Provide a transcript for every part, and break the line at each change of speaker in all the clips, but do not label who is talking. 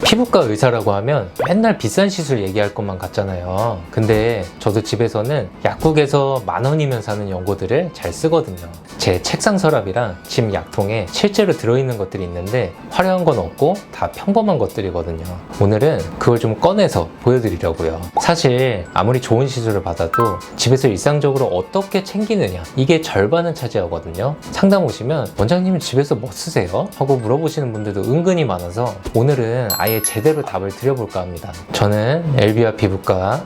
피부과 의사라고 하면 맨날 비싼 시술 얘기할 것만 같잖아요. 근데 저도 집에서는 약국에서 10,000원이면 사는 연고들을 잘 쓰거든요. 제 책상 서랍이랑 집 약통에 실제로 들어있는 것들이 있는데 화려한 건 없고 다 평범한 것들이거든요. 오늘은 그걸 좀 꺼내서 보여드리려고요. 사실 아무리 좋은 시술을 받아도 집에서 일상적으로 어떻게 챙기느냐, 이게 절반은 차지하거든요. 상담 오시면 원장님은 집에서 뭐 쓰세요? 하고 물어보시는 분들도 은근히 많아서 오늘은 아예 제대로 답을 드려볼까 합니다. 저는 엘비아 피부과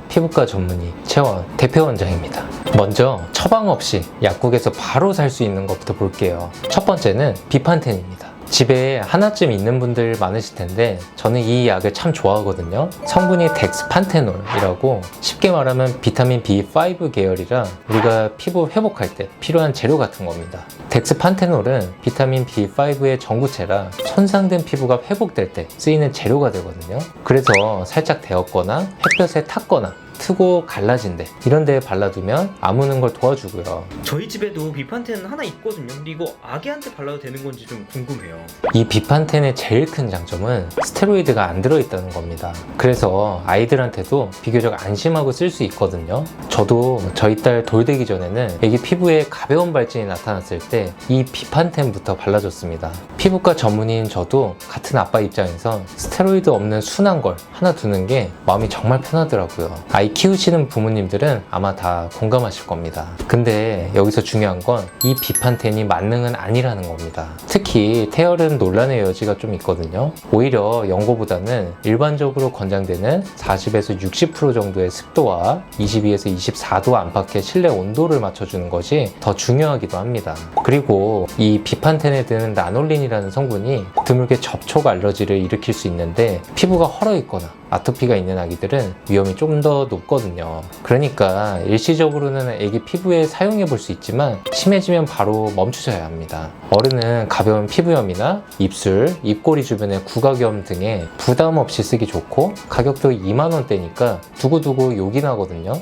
전문의 채원 대표 원장입니다. 먼저 처방 없이 약국에서 바로 살 수 있는 것부터 볼게요. 첫 번째는 비판텐입니다. 집에 하나쯤 있는 분들 많으실 텐데 저는 이 약을 참 좋아하거든요. 성분이 덱스판테놀이라고 쉽게 말하면 비타민 B5 계열이라 우리가 피부 회복할 때 필요한 재료 같은 겁니다. 덱스판테놀은 비타민 B5의 전구체라 손상된 피부가 회복될 때 쓰이는 재료가 되거든요. 그래서 살짝 데웠거나 햇볕에 탔거나 트고 갈라진데 이런 데에 발라두면 아무는 걸 도와주고요.
저희 집에도 비판텐 하나 있거든요. 근데 이거 아기한테 발라도 되는 건지 좀 궁금해요.
이 비판텐의 제일 큰 장점은 스테로이드가 안 들어있다는 겁니다. 그래서 아이들한테도 비교적 안심하고 쓸 수 있거든요. 저도 저희 딸 돌되기 전에는 애기 피부에 가벼운 발진이 나타났을 때 이 비판텐부터 발라줬습니다. 피부과 전문의인 저도 같은 아빠 입장에서 스테로이드 없는 순한 걸 하나 두는 게 마음이 정말 편하더라고요. 아이 키우시는 부모님들은 아마 다 공감하실 겁니다. 근데 여기서 중요한 건 이 비판텐이 만능은 아니라는 겁니다. 특히 태열은 논란의 여지가 좀 있거든요. 오히려 연고보다는 일반적으로 권장되는 40에서 60% 정도의 습도와 22에서 24도 안팎의 실내 온도를 맞춰주는 것이 더 중요하기도 합니다. 그리고 이 비판텐에 드는 라놀린이라는 성분이 드물게 접촉 알러지를 일으킬 수 있는데 피부가 헐어있거나 아토피가 있는 아기들은 위험이 좀 더 높거든요. 그러니까 일시적으로는 아기 피부에 사용해 볼 수 있지만 심해지면 바로 멈추셔야 합니다. 어른은 가벼운 피부염이나 입술, 입꼬리 주변의 구각염 등에 부담 없이 쓰기 좋고 가격도 20,000원대니까 두고두고 욕이 나거든요.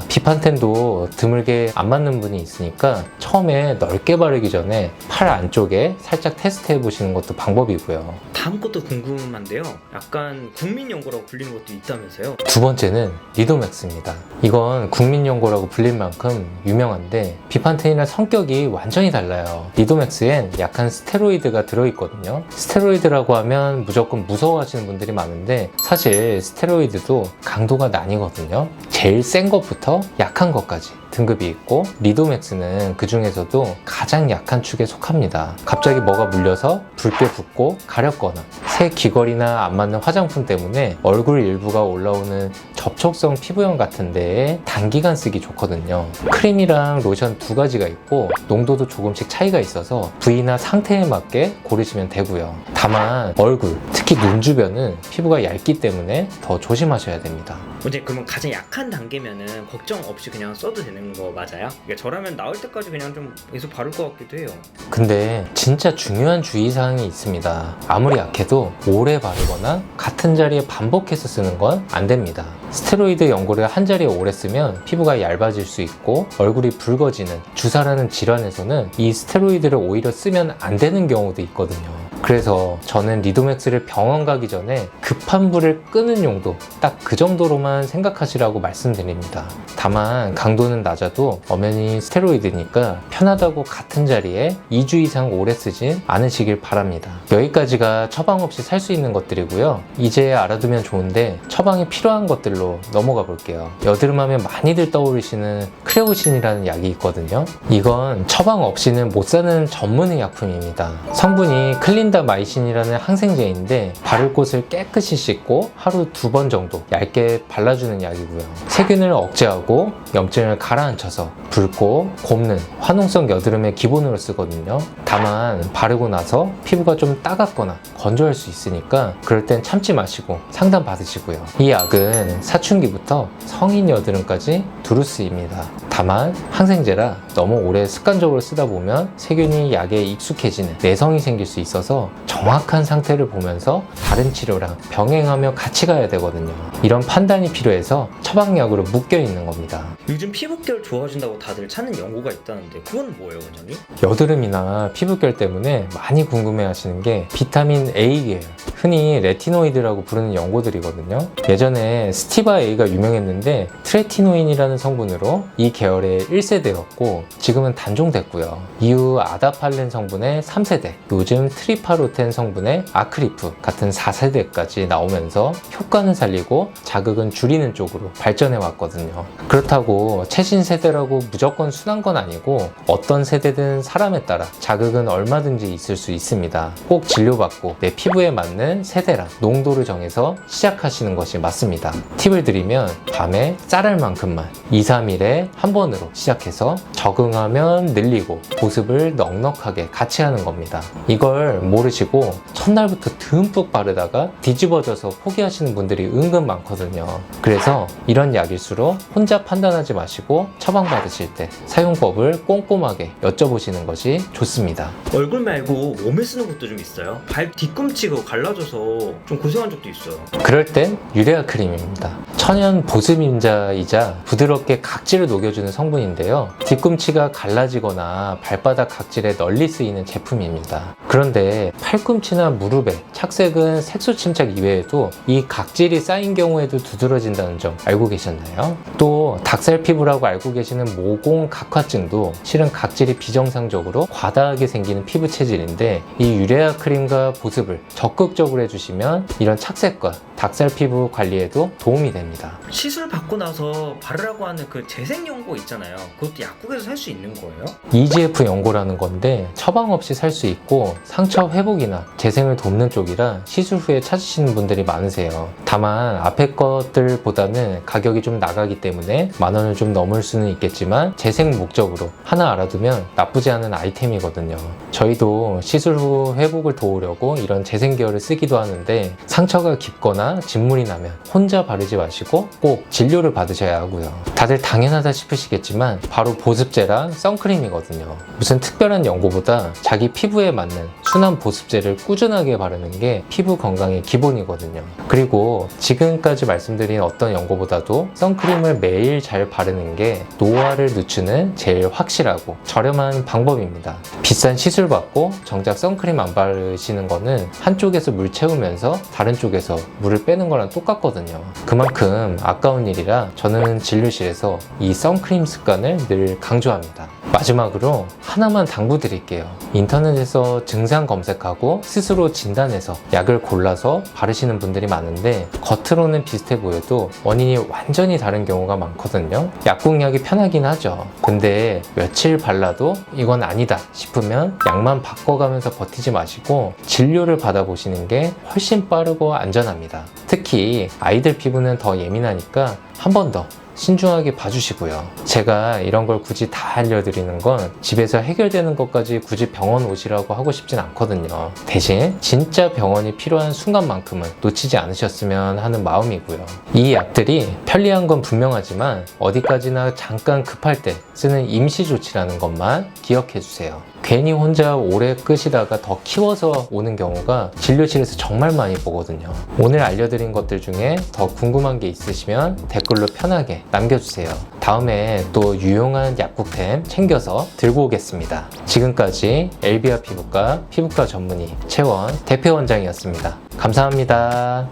비판텐도 드물게 안 맞는 분이 있으니까 처음에 넓게 바르기 전에 팔 안쪽에 살짝 테스트 해보시는 것도 방법이고요.
다음 것도 궁금한데요. 약간 국민연고라고 불리는 것도 있다면서요?
두 번째는 리도맥스입니다. 이건 국민연고라고 불릴 만큼 유명한데 비판텐이랑 성격이 완전히 달라요. 리도맥스엔 약한 스테로이드가 들어있거든요. 스테로이드라고 하면 무조건 무서워하시는 분들이 많은데 사실 스테로이드도 강도가 나뉘거든요. 제일 센 것부터 약한 것까지 등급이 있고 리도맥스는 그 중에서도 가장 약한 축에 속합니다. 갑자기 뭐가 물려서 붉게 붓고 가렵거나 새 귀걸이나 안 맞는 화장품 때문에 얼굴 일부가 올라오는 접촉성 피부염 같은 데에 단기간 쓰기 좋거든요. 크림이랑 로션 두 가지가 있고 농도도 조금씩 차이가 있어서 부위나 상태에 맞게 고르시면 되고요. 다만 얼굴, 특히 눈 주변은 피부가 얇기 때문에 더 조심하셔야 됩니다.
이제 그러면 가장 약한 단계면은 걱정 없이 그냥 써도 되는 거 맞아요? 그러니까 저라면 나올 때까지 그냥 좀 계속 바를 것 같기도 해요.
근데 진짜 중요한 주의사항이 있습니다. 아무리 약해도 오래 바르거나 같은 자리에 반복해서 쓰는 건 안 됩니다. 스테로이드 연고를 한 자리에 오래 쓰면 피부가 얇아질 수 있고 얼굴이 붉어지는 주사라는 질환에서는 이 스테로이드를 오히려 쓰면 안 되는 경우도 있거든요. 그래서 저는 리도맥스를 병원 가기 전에 급한 불을 끄는 용도 딱 그 정도로만 생각하시라고 말씀드립니다. 다만 강도는 낮아도 엄연히 스테로이드니까 편하다고 같은 자리에 2주 이상 오래 쓰진 않으시길 바랍니다. 여기까지가 처방 없이 살 수 있는 것들이고요. 이제 알아두면 좋은데 처방이 필요한 것들로 넘어가 볼게요. 여드름하면 많이들 떠오르시는 크레오신이라는 약이 있거든요. 이건 처방 없이는 못 사는 전문의 약품입니다. 성분이 클린다마이신이라는 항생제인데 바를 곳을 깨끗이 씻고 하루 2번 정도 얇게 발라주는 약이고요. 세균을 억제하고 염증을 가라앉혀서 붉고 곱는 화농성 여드름의 기본으로 쓰거든요. 다만 바르고 나서 피부가 좀 따갑거나 건조할 수 있으니까 그럴 땐 참지 마시고 상담 받으시고요. 이 약은 사춘기부터 성인 여드름까지 두루 쓰입니다. 다만 항생제라 너무 오래 습관적으로 쓰다 보면 세균이 약에 익숙해지는 내성이 생길 수 있어서 정확한 상태를 보면서 다른 치료랑 병행하며 같이 가야 되거든요. 이런 판단이 필요해서 처방약으로 묶여 있는 겁니다.
요즘 피부결 좋아진다고 다들 찾는 연고가 있다는데 그건 뭐예요, 원장님?
여드름이나 피부결 때문에 많이 궁금해 하시는 게 비타민 A 계열, 흔히 레티노이드라고 부르는 연고들이거든요. 예전에 스티바 A가 유명했는데 트레티노인이라는 성분으로 이 계열의 1세대였고 지금은 단종됐고요. 이후 아다팔렌 성분의 3세대, 요즘 트리파로텐 성분의 아크리프 같은 4세대까지 나오면서 효과는 살리고 자극은 줄이는 쪽으로 발전해 왔거든요. 그렇다고 최신 세대라고 무조건 순한 건 아니고 어떤 세대든 사람에 따라 자극은 얼마든지 있을 수 있습니다. 꼭 진료받고 내 피부에 맞는 세대랑 농도를 정해서 시작하시는 것이 맞습니다. 팁을 드리면 밤에 쌀알 만큼만 2, 3일에 한 번으로 시작해서 적응하면 늘리고 보습을 넉넉하게 같이 하는 겁니다. 이걸 모르시고 첫날부터 듬뿍 바르다가 뒤집어져서 포기하시는 분들이 은근 많거든요. 그래서 이런 약일수록 혼자 판단하지 마시고 처방받으실 때 사용법을 꼼꼼하게 여쭤보시는 것이 좋습니다.
얼굴 말고 몸에 쓰는 것도 좀 있어요. 발 뒤꿈치가 갈라져서 좀 고생한 적도 있어요.
그럴 땐 유레아 크림입니다. 천연 보습임자이자 부드럽게 각질을 녹여주는 성분인데요. 뒤꿈치가 갈라지거나 발바닥 각질에 널리 쓰이는 제품입니다. 그런데 팔꿈치나 무릎에 착색은 색소 침착 이외에도 이 각질이 쌓인 경우에도 두드러진다는 점 알고 계셨나요? 또 닭살 피부라고 알고 계시는 모공 각화증도 실은 각질이 비정상적으로 과다하게 생기는 피부 체질인데 이 유레아 크림과 보습을 적극적으로 해주시면 이런 착색과 닭살 피부 관리에도 도움이 됩니다.
시술 받고 나서 바르라고 하는 그 재생 연고 있잖아요. 그것도 약국에서 살 수 있는 거예요?
EGF 연고라는 건데 처방 없이 살 수 있고 상처 회복이나 재생을 돕는 쪽이라 시술 후에 찾으시는 분들이 많으세요. 다만 앞에 것들보다는 가격이 좀 나가기 때문에 10,000원을 좀 넘을 수는 있겠지만 재생 목적으로 하나 알아두면 나쁘지 않은 아이템이거든요. 저희도 시술 후 회복을 도우려고 이런 재생 계열을 쓰기도 하는데 상처가 깊거나 진물이 나면 혼자 바르지 마시고 꼭 진료를 받으셔야 하고요. 다들 당연하다 싶으시겠지만 바로 보습제랑 선크림이거든요. 무슨 특별한 연고보다 자기 피부에 맞는 순한 보습제를 꾸준하게 바르는 게 피부 건강의 기본이거든요. 그리고 지금까지 말씀드린 어떤 연고보다도 선크림을 매일 잘 바르는 게 노화를 늦추는 제일 확실하고 저렴한 방법입니다. 비싼 시술 받고 정작 선크림 안 바르시는 거는 한쪽에서 물 채우면서 다른 쪽에서 물을 빼는 거랑 똑같거든요. 그만큼 아까운 일이라 저는 진료실에서 이 선크림 습관을 늘 강조합니다. 마지막으로 하나만 당부드릴게요. 인터넷에서 증상 검색하고 스스로 진단해서 약을 골라서 바르시는 분들이 많은데 겉으로는 비슷해 보여도 원인이 완전히 다른 경우가 많거든요. 약국약이 편하긴 하죠. 근데 며칠 발라도 이건 아니다 싶으면 약만 바꿔가면서 버티지 마시고 진료를 받아보시는 게 훨씬 빠르고 안전합니다. 특히 아이들 피부는 더 예민하니까 한 번 더 신중하게 봐주시고요. 제가 이런 걸 굳이 다 알려드리는 건 집에서 해결되는 것까지 굳이 병원 오시라고 하고 싶진 않거든요. 대신 진짜 병원이 필요한 순간만큼은 놓치지 않으셨으면 하는 마음이고요. 이 약들이 편리한 건 분명하지만 어디까지나 잠깐 급할 때 쓰는 임시 조치라는 것만 기억해 주세요. 괜히 혼자 오래 끄시다가 더 키워서 오는 경우가 진료실에서 정말 많이 보거든요. 오늘 알려드린 것들 중에 더 궁금한 게 있으시면 댓글로 편하게 남겨주세요. 다음에 또 유용한 약국템 챙겨서 들고 오겠습니다. 지금까지 엘비아 피부과 전문의 최원 대표원장이었습니다. 감사합니다.